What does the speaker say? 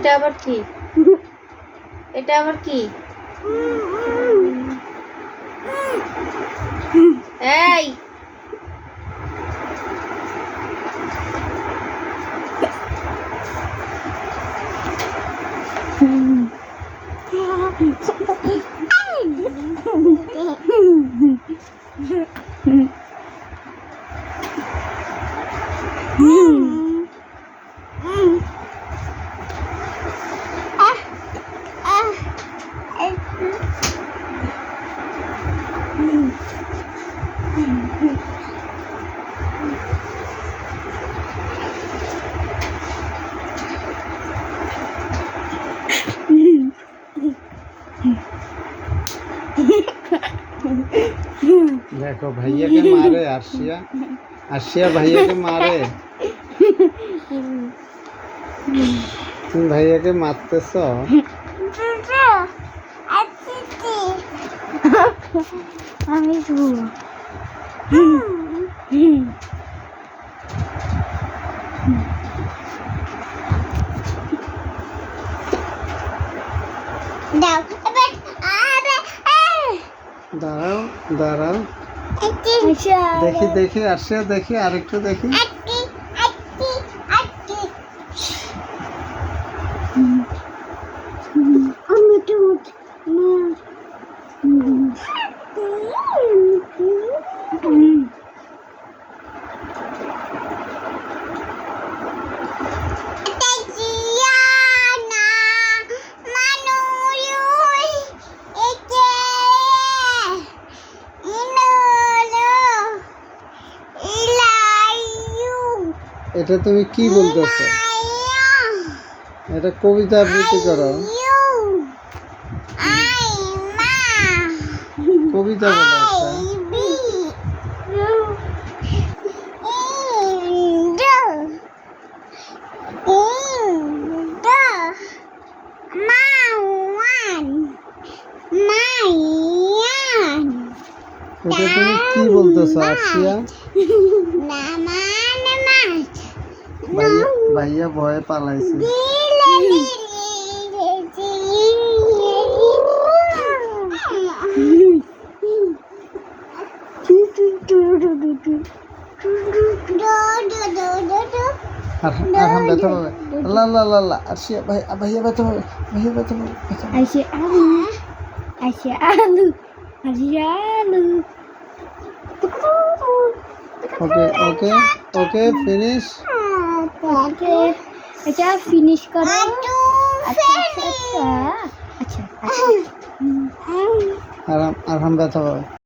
এটা আবার কি? এটা আবার কি? এই देखो भैया के मारे आशिया आशिया भैया के मारे तुम भैया के मारते सो दाঁড়াও दाঁড়াও দেখি দেখি আশিয়া দেখি আরেকটু দেখি এটা তুমি কি বলতেছো? এটা কবিতা আবৃত্তি করো, কবিতা বলো একটা। এটা তুমি কি বলতেছো আশিয়া? ভাইয়া ভয়ে পালাইছে। আর হাম ব্যথা পাবে। আল্লাহ আল্লাহ আল্লাহ আল্লাহ আশিয়া ভাইয়া ব্যথা পাবে, ভাইয়া ব্যথা পাবে। আশিয়া আলু আশিয়া আলু আশিয়া আলু। ওকে ওকে ওকে ফিনিশ। ওকে এটা ফিনিশ করো। আচ্ছা আচ্ছা আচ্ছা আচ্ছা আর হাম ব্যথা পাবে।